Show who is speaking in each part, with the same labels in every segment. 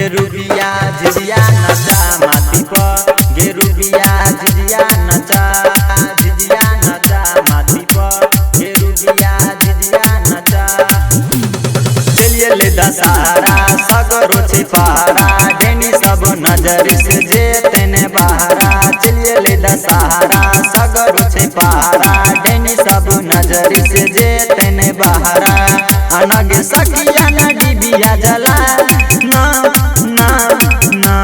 Speaker 1: गेरुबिया झिझिया नचा माटी पर गेरुबिया झिझिया नचा माटी पर गेरुबिया झिझिया नचा चलिए ले दशहरा सगरो छे पहरा डेनी सब नजर से जे तेने बहरा चलिए ले दशहरा सगरो छे पहरा डेनी सब नजर से जे तेने बहरा अनग सखिया न डिबिया जला ना ना ना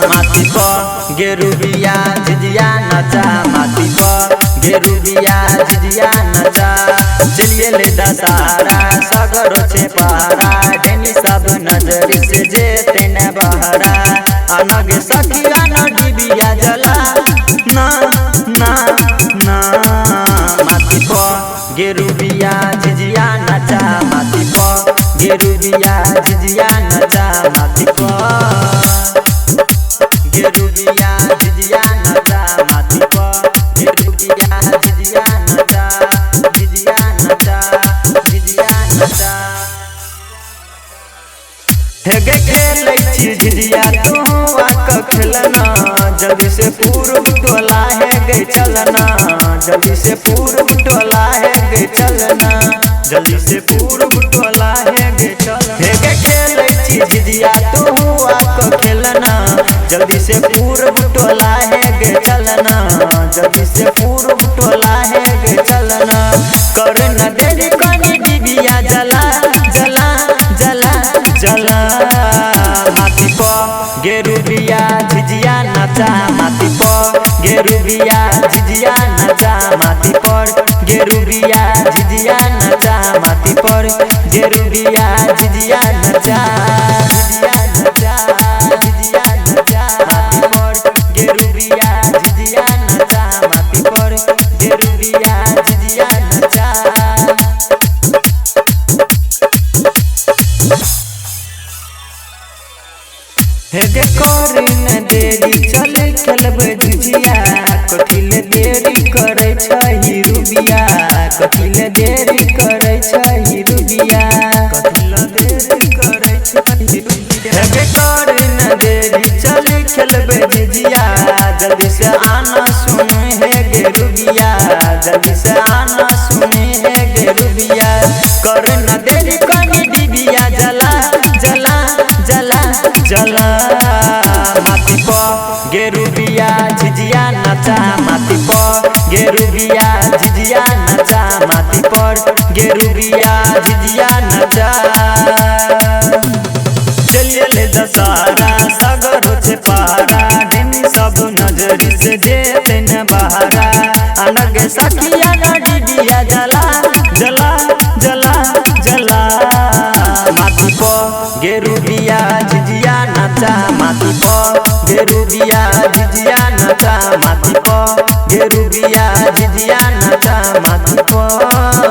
Speaker 1: माटी पर गेरुबिया झिझिया नचा माटी पर गेरुबिया झिझिया नचा चलिए ले दशहरा सगरो छे पहरा डेनी सब नजर से जे तेने बहरा अनग सखिया न डिबिया जला ना ना ना माटी पर गेरुबिया झिझिया नचा माटी पर गेरुबिया झिझिया नचा माटी पर गेरुबिया झिझिया नचा माटी पर गेरुबिया झिझिया नचा झिझिया नचा झिझिया नचा हेगे खेलै छी झिझिया तू आक खेलना जल्दी से पूर्व टोला है गई चलना जल्दी से पूर्व टोला है गई चलना जल्दी से पूर्व टोला है गई चलना हेगे खेलै छी झिझिया तू आक खेलना जल्दी से पूर्व टोला है गई चलना जल्दी से पूर्व टोला है गई चलना कर न देरी कनी डिबिया जला जला जला जला माटी पर गेरुबिया झिझिया नचा माटी पर गेरुबिया झिझिया नचा माटी पर गेरुबिया झिझिया नचा माटी पर गेरुबिया झिझिया नचा झिझिया नचा झिझिया नचा माटी पर गेरुबिया झिझिया नचा माटी पर गेरुबिया झिझिया नचा हेगे करिन देरी चले खेलबे झिझिया कथिले देरी करे छही रुबिया कथिले देरी करे छही रुबिया कथिले देरी करे छही रुबिया हेगे करिन देरी चले खेलबे झिझिया जल्दी से आना सुने हेगे रुबिया जल्दी से आना सुने हेगे रुबिया करिन देरी कनी डिबिया जला जला जला जला माटी पर गेरुबिया झिझिया नचा माटी पर गेरुबिया झिझिया नचा माटी पर गेरुबिया झिझिया नचा चलिए ले दशहरा सगरो छे पहरा डेनी सब नजरी से जे तेने बहरा अनग सखिया न डिबिया जला जला जला जला माटी पर गेरुबिया झिझिया नचा माटी पर गेरुबिया झिझिया नचा माटी पर गेरुबिया झिझिया नचा माटी पर।